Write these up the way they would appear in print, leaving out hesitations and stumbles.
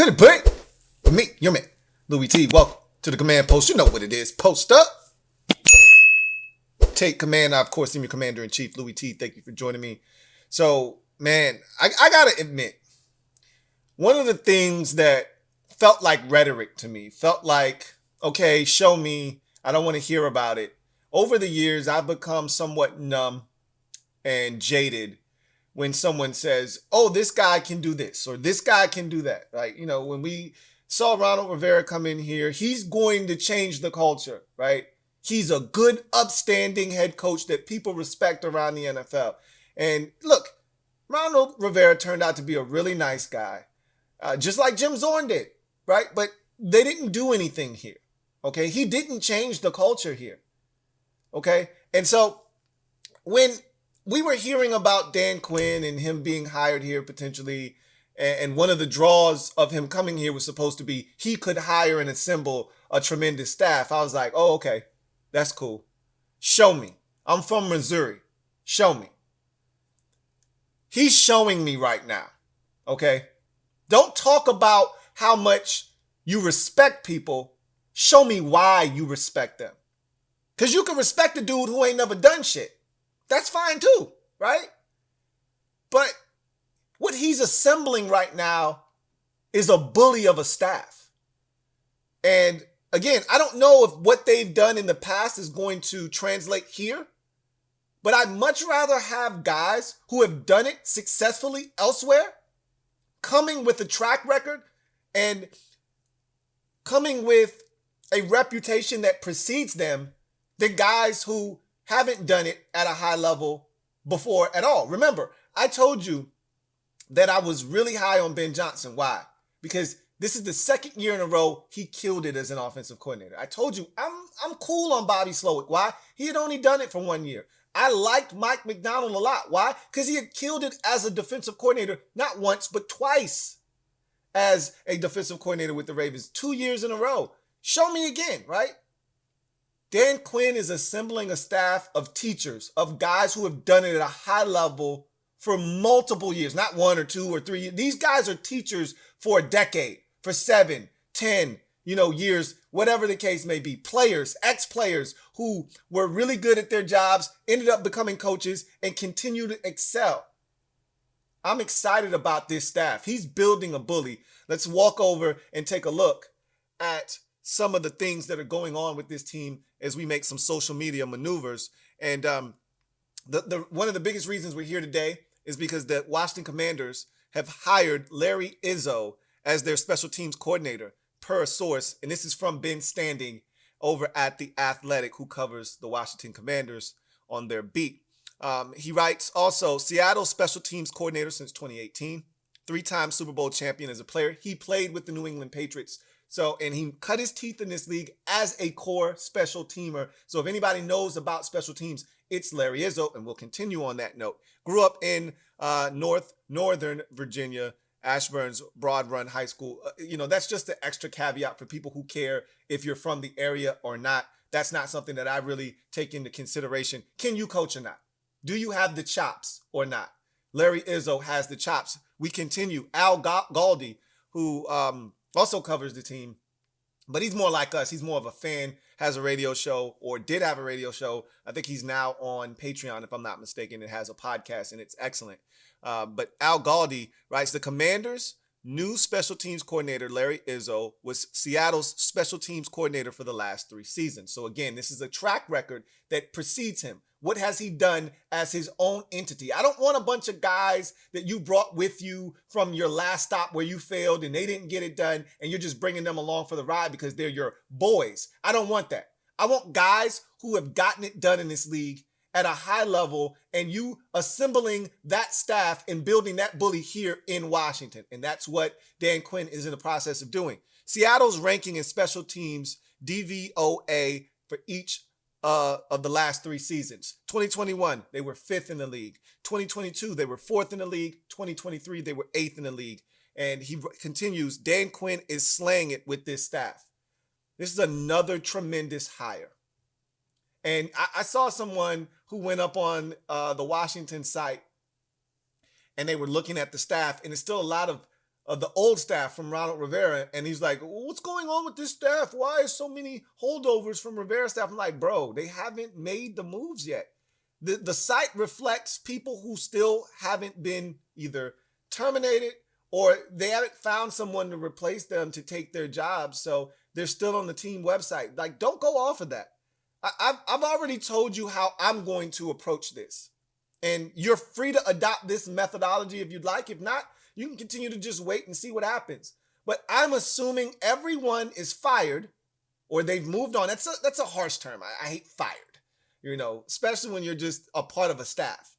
to the point with me, your man, Louie T. Welcome to the command post. You know what it is. Post up. Take command. I, of course, am your commander-in-chief, Louie T. Thank you for joining me. So, man, I got to admit, one of the things that felt like rhetoric to me, felt like, okay, show me, I don't want to hear about it. Over the years, I've become somewhat numb and jaded when someone says, oh, this guy can do this or this guy can do that. Like, you know, when we saw Ronald Rivera come in here, he's going to change the culture, right? He's a good, upstanding head coach that people respect around the NFL. And look, Ronald Rivera turned out to be a really nice guy, just like Jim Zorn did, right? But they didn't do anything here, okay? He didn't change the culture here, okay? And so when we were hearing about Dan Quinn and him being hired here potentially, and one of the draws of him coming here was supposed to be he could hire and assemble a tremendous staff. I was like, oh, okay, that's cool. Show me. I'm from Missouri. Show me. He's showing me right now, okay? Don't talk about how much you respect people. Show me why you respect them. Because you can respect a dude who ain't never done shit. That's fine too, right? But what he's assembling right now is a bully of a staff. And again, I don't know if what they've done in the past is going to translate here, but I'd much rather have guys who have done it successfully elsewhere, coming with a track record and coming with a reputation that precedes them, than guys who haven't done it at a high level before at all. Remember, I told you that I was really high on Ben Johnson. Why? Because this is the second year in a row he killed it as an offensive coordinator. I told you I'm cool on Bobby Slowick. Why? He had only done it for 1 year. I liked Mike McDonald a lot. Why? Because he had killed it as a defensive coordinator, not once, but twice as a defensive coordinator with the Ravens, 2 years in a row. Show me again, right? Dan Quinn is assembling a staff of teachers, of guys who have done it at a high level for multiple years, not 1 or 2 or 3 years. These guys are teachers for a decade, for 7, 10, years, whatever the case may be. Players, ex-players who were really good at their jobs, ended up becoming coaches and continue to excel. I'm excited about this staff. He's building a bully. Let's walk over and take a look at some of the things that are going on with this team as we make some social media maneuvers. And one of the biggest reasons we're here today is because the Washington Commanders have hired Larry Izzo as their special teams coordinator, per a source. And this is from Ben Standing over at The Athletic, who covers the Washington Commanders on their beat. He writes also, Seattle special teams coordinator since 2018, 3-time Super Bowl champion as a player. He played with the New England Patriots. And he cut his teeth in this league as a core special teamer. So if anybody knows about special teams, it's Larry Izzo, and we'll continue on that note. Grew up in Northern Virginia, Ashburn's Broad Run High School. That's just the extra caveat for people who care if you're from the area or not. That's not something that I really take into consideration. Can you coach or not? Do you have the chops or not? Larry Izzo has the chops. We continue. Al Galdi, who also covers the team, but he's more like us. He's more of a fan, has a radio show, or did have a radio show. I think he's now on Patreon, if I'm not mistaken. It has a podcast, and it's excellent. But Al Galdi writes, the Commanders' new special teams coordinator, Larry Izzo, was Seattle's special teams coordinator for the last 3 seasons. So again, this is a track record that precedes him. What has he done as his own entity? I don't want a bunch of guys that you brought with you from your last stop where you failed and they didn't get it done and you're just bringing them along for the ride because they're your boys. I don't want that. I want guys who have gotten it done in this league at a high level and you assembling that staff and building that bully here in Washington. And that's what Dan Quinn is in the process of doing. Seattle's ranking in special teams DVOA for each of the last 3 seasons. 2021, they were 5th in the league. 2022, they were 4th in the league. 2023, they were 8th in the league. And he continues, Dan Quinn is slaying it with this staff. This is another tremendous hire. And I saw someone who went up on the Washington site and they were looking at the staff, and it's still a lot of the old staff from Ronald Rivera, and he's like, what's going on with this staff? Why is so many holdovers from Rivera staff? I'm like, bro, they haven't made the moves yet. The site reflects people who still haven't been either terminated or they haven't found someone to replace them to take their jobs. So they're still on the team website. Like, don't go off of that. I've already told you how I'm going to approach this. And you're free to adopt this methodology if you'd like. If not, you can continue to just wait and see what happens. But I'm assuming everyone is fired or they've moved on. That's a harsh term. I hate fired, especially when you're just a part of a staff.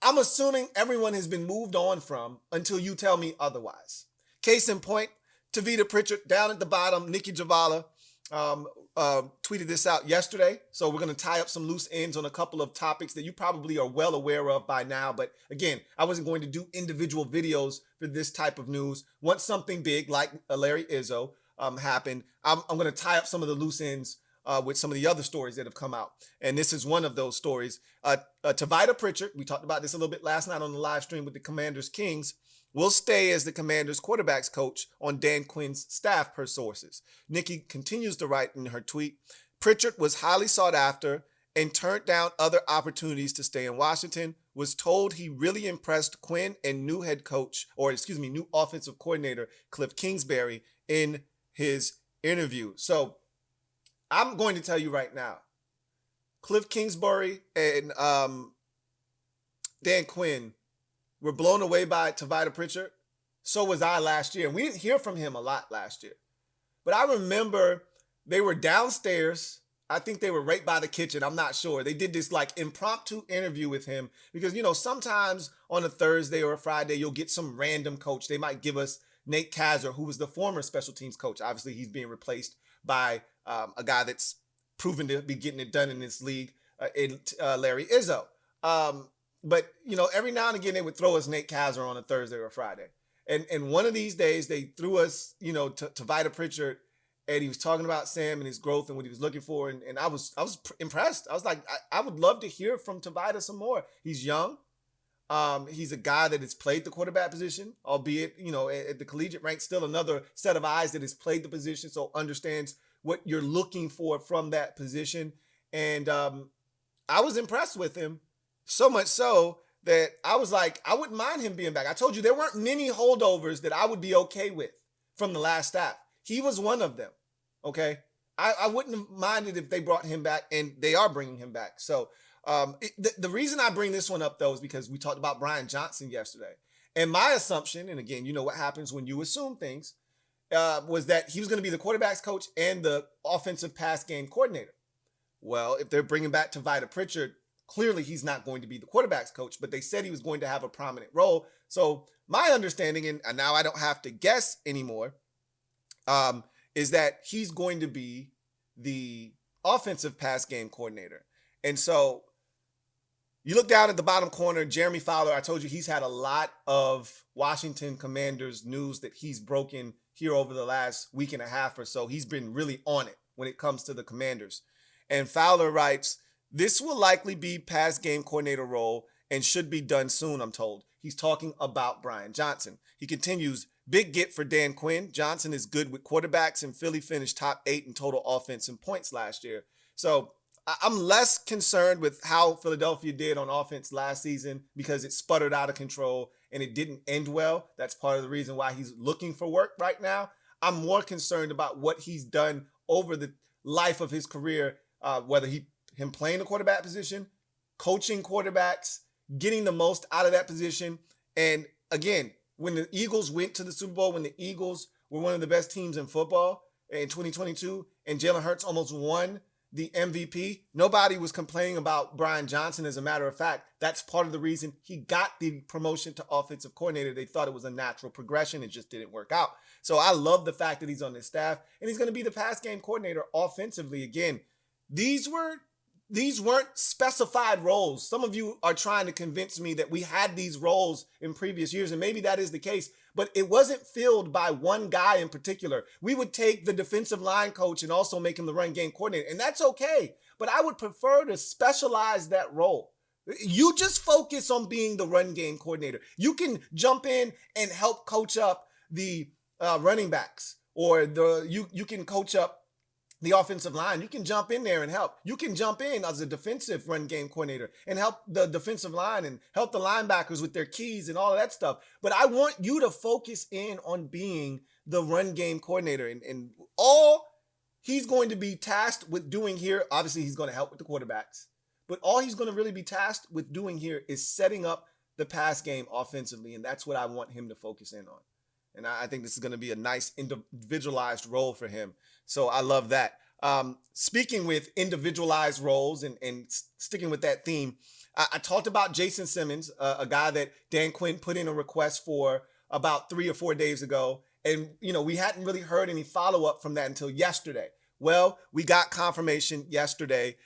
I'm assuming everyone has been moved on from until you tell me otherwise. Case in point, Tavita Pritchard down at the bottom, Nikki Javala tweeted this out yesterday. So we're going to tie up some loose ends on a couple of topics that you probably are well aware of by now. But again, I wasn't going to do individual videos for this type of news. Once something big like Larry Izzo happened, I'm going to tie up some of the loose ends with some of the other stories that have come out. And this is one of those stories. Tavita Pritchard, we talked about this a little bit last night on the live stream with the Commanders Kings, will stay as the Commanders quarterbacks coach on Dan Quinn's staff per sources. Nikki continues to write in her tweet, Pritchard was highly sought after and turned down other opportunities to stay in Washington, was told he really impressed Quinn and new new offensive coordinator Cliff Kingsbury in his interview. So I'm going to tell you right now, Cliff Kingsbury and Dan Quinn were blown away by Tavita Pritchard. So was I last year. And we didn't hear from him a lot last year. But I remember they were downstairs. I think they were right by the kitchen. I'm not sure. They did this like impromptu interview with him because, sometimes on a Thursday or a Friday, you'll get some random coach. They might give us Nate Kazor, who was the former special teams coach. Obviously, he's being replaced by a guy that's proven to be getting it done in this league, Larry Izzo. But, every now and again, they would throw us Nate Kazor on a Thursday or a Friday. And one of these days, they threw us, to Tavita Pritchard, and he was talking about Sam and his growth and what he was looking for. And I was impressed. I was like, I would love to hear from Tavita some more. He's young. He's a guy that has played the quarterback position, albeit, at the collegiate rank, still another set of eyes that has played the position, so understands what you're looking for from that position. And I was impressed with him, so much so that I was like, I wouldn't mind him being back. I told you there weren't many holdovers that I would be okay with from the last staff. He was one of them, okay? I wouldn't have minded if they brought him back, and they are bringing him back. So the reason I bring this one up, though, is because we talked about Brian Johnson yesterday. And my assumption, and again, you know what happens when you assume things, was that he was going to be the quarterback's coach and the offensive pass game coordinator. Well, if they're bringing back Tavita Pritchard, clearly he's not going to be the quarterback's coach, but they said he was going to have a prominent role. So my understanding, and now I don't have to guess anymore, is that he's going to be the offensive pass game coordinator. And so you look down at the bottom corner, Jeremy Fowler, I told you he's had a lot of Washington Commanders news that he's broken here over the last week and a half or so. He's been really on it when it comes to the Commanders. And Fowler writes, this will likely be pass game coordinator role and should be done soon, I'm told. He's talking about Brian Johnson. He continues, big get for Dan Quinn. Johnson is good with quarterbacks, and Philly finished top 8 in total offense and points last year. So I'm less concerned with how Philadelphia did on offense last season because it sputtered out of control and it didn't end well. That's part of the reason why he's looking for work right now. I'm more concerned about what he's done over the life of his career, whether him playing the quarterback position, coaching quarterbacks, getting the most out of that position. And again, when the Eagles went to the Super Bowl, when the Eagles were one of the best teams in football in 2022, and Jalen Hurts almost won the MVP, nobody was complaining about Brian Johnson. As a matter of fact, that's part of the reason he got the promotion to offensive coordinator. They thought it was a natural progression. It just didn't work out. So I love the fact that he's on this staff, and he's going to be the pass game coordinator offensively. Again, these weren't specified roles. Some of you are trying to convince me that we had these roles in previous years, and maybe that is the case, but it wasn't filled by one guy in particular. We would take the defensive line coach and also make him the run game coordinator, and that's okay, but I would prefer to specialize that role. You just focus on being the run game coordinator. You can jump in and help coach up the running backs, or you can coach up the offensive line. You can jump in there and help. You can jump in as a defensive run game coordinator and help the defensive line and help the linebackers with their keys and all of that stuff. But I want you to focus in on being the run game coordinator. And all he's going to be tasked with doing here, obviously he's going to help with the quarterbacks, but all he's going to really be tasked with doing here is setting up the pass game offensively. And that's what I want him to focus in on. And I think this is going to be a nice individualized role for him. So I love that. Speaking with individualized roles and sticking with that theme, I talked about Jason Simmons, a guy that Dan Quinn put in a request for about 3 or 4 days ago. And, we hadn't really heard any follow-up from that until yesterday. Well, we got confirmation yesterday.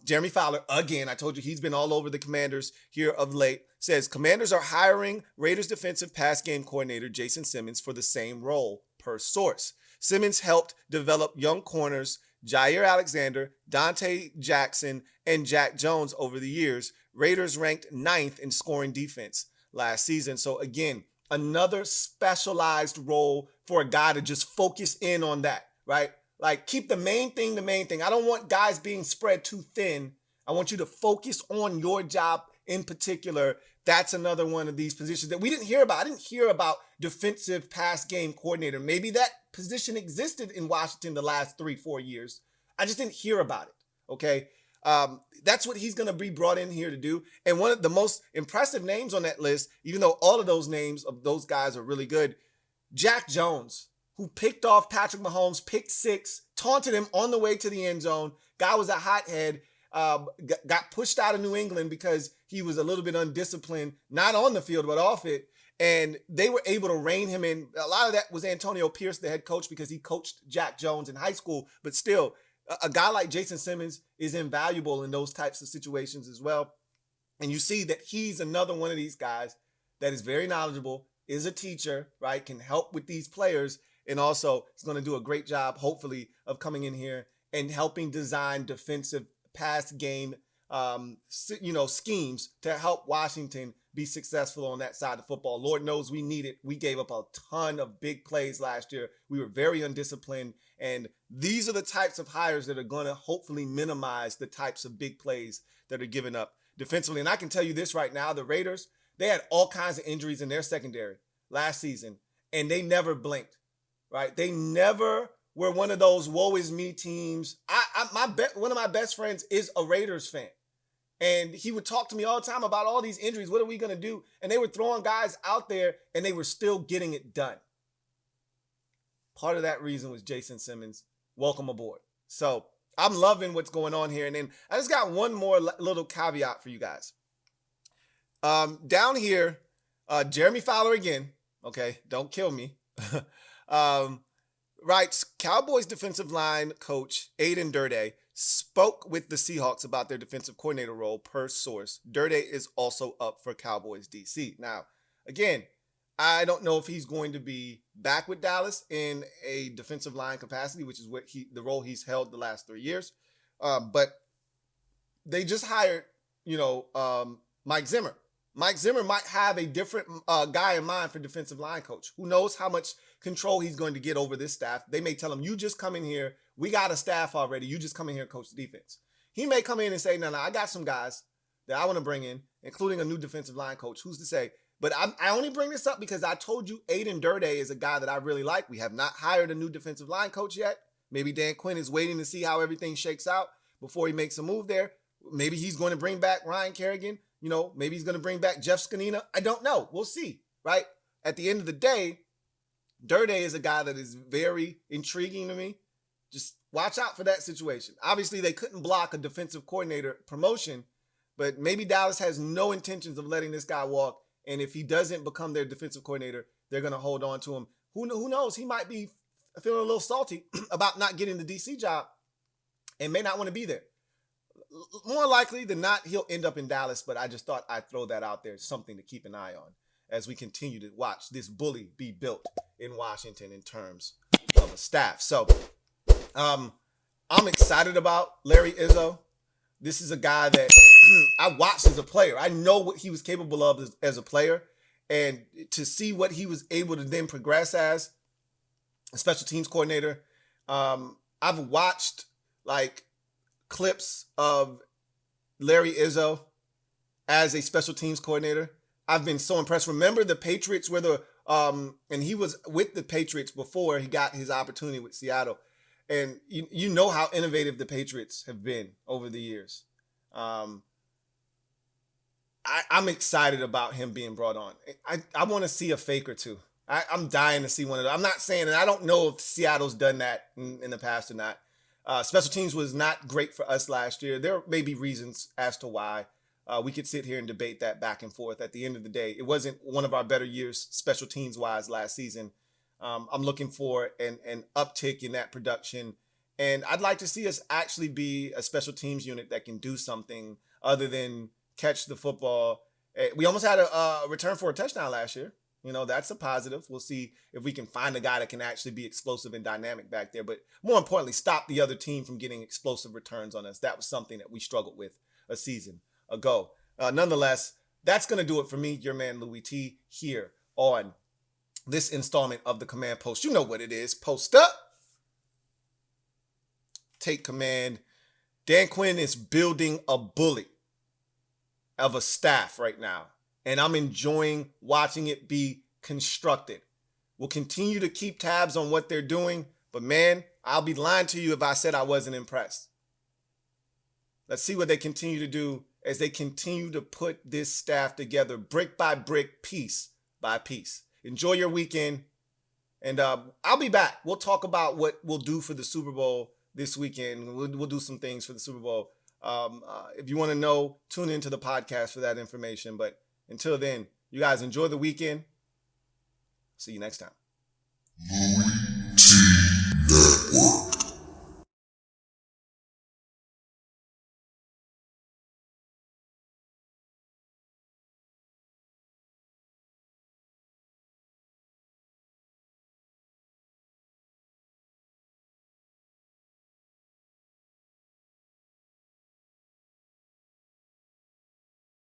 Jeremy Fowler, again, I told you he's been all over the Commanders here of late, says Commanders are hiring Raiders defensive pass game coordinator Jason Simmons for the same role, per source. Simmons helped develop young corners Jair Alexander, Dante Jackson, and Jack Jones over the years. Raiders ranked 9th in scoring defense last season. So again, another specialized role for a guy to just focus in on that, right? Like, keep the main thing the main thing. I don't want guys being spread too thin. I want you to focus on your job in particular. That's another one of these positions that we didn't hear about. I didn't hear about defensive pass game coordinator. Maybe that position existed in Washington the last 3-4 years. I just didn't hear about it, okay? That's what he's going to be brought in here to do. And one of the most impressive names on that list, even though all of those names of those guys are really good, Jack Jones, who picked off Patrick Mahomes, picked 6, taunted him on the way to the end zone. Guy was a hothead, got pushed out of New England because he was a little bit undisciplined, not on the field, but off it. And they were able to rein him in. A lot of that was Antonio Pierce, the head coach, because he coached Jack Jones in high school. But still, a guy like Jason Simmons is invaluable in those types of situations as well. And you see that he's another one of these guys that is very knowledgeable, is a teacher, right, can help with these players, and also is going to do a great job, hopefully, of coming in here and helping design defensive pass game, schemes to help Washington be successful on that side of football. Lord knows we need it. We gave up a ton of big plays last year. We were very undisciplined. And these are the types of hires that are going to hopefully minimize the types of big plays that are given up defensively. And I can tell you this right now, the Raiders, they had all kinds of injuries in their secondary last season, and they never blinked, right? They never were one of those woe is me teams. One of my best friends is a Raiders fan. And he would talk to me all the time about all these injuries. What are we going to do? And they were throwing guys out there, and they were still getting it done. Part of that reason was Jason Simmons. Welcome aboard. So I'm loving what's going on here. And then I just got one more little caveat for you guys. Down here, Jeremy Fowler again. Okay, don't kill me. Writes, Cowboys defensive line coach Aiden Durde spoke with the Seahawks about their defensive coordinator role, per source. Durde is also up for Cowboys DC. Now, again, I don't know if he's going to be back with Dallas in a defensive line capacity, which is what the role he's held the last 3 years. But they just hired, Mike Zimmer. Mike Zimmer might have a different guy in mind for defensive line coach. Who knows how much control he's going to get over this staff. They may tell him, you just come in here. We got a staff already. You just come in here and coach the defense. He may come in and say, no, I got some guys that I want to bring in, including a new defensive line coach. Who's to say? But I only bring this up because I told you Aiden Durde is a guy that I really like. We have not hired a new defensive line coach yet. Maybe Dan Quinn is waiting to see how everything shakes out before he makes a move there. Maybe he's going to bring back Ryan Kerrigan. Maybe he's going to bring back Jeff Skanina. I don't know. We'll see, right? At the end of the day, Durde is a guy that is very intriguing to me. Just watch out for that situation. Obviously, they couldn't block a defensive coordinator promotion, but maybe Dallas has no intentions of letting this guy walk. And if he doesn't become their defensive coordinator, they're going to hold on to him. Who knows? He might be feeling a little salty about not getting the DC job and may not want to be there. More likely than not, he'll end up in Dallas, but I just thought I'd throw that out there. Something to keep an eye on as we continue to watch this bully be built in Washington in terms of a staff. So I'm excited about Larry Izzo. This is a guy that I watched as a player. I know what he was capable of as a player. And to see what he was able to then progress as a special teams coordinator. I've watched like clips of Larry Izzo as a special teams coordinator. I've been so impressed. Remember the Patriots were and he was with the Patriots before he got his opportunity with Seattle. And you know how innovative the Patriots have been over the years. I'm excited about him being brought on. I want to see a fake or two. I'm dying to see one of them. I'm not saying, and I don't know if Seattle's done that in the past or not. Special teams was not great for us last year. There may be reasons as to why. We could sit here and debate that back and forth. At the end of the day, it wasn't one of our better years special teams wise last season. I'm looking for an uptick in that production. And I'd like to see us actually be a special teams unit that can do something other than catch the football. We almost had a return for a touchdown last year. You know, that's a positive. We'll see if we can find a guy that can actually be explosive and dynamic back there. But more importantly, stop the other team from getting explosive returns on us. That was something that we struggled with a season ago. Nonetheless, that's going to do it for me, your man Louie T, here on this installment of the Command Post. You know what it is. Post up. Take command. Dan Quinn is building a bully of a staff right now. And I'm enjoying watching it be constructed. We'll continue to keep tabs on what they're doing. But man, I'll be lying to you if I said I wasn't impressed. Let's see what they continue to do as they continue to put this staff together brick by brick, piece by piece. Enjoy your weekend. And I'll be back. We'll talk about what we'll do for the Super Bowl this weekend. We'll do some things for the Super Bowl. If you want to know, tune into the podcast for that information. But until then, you guys enjoy the weekend. See you next time.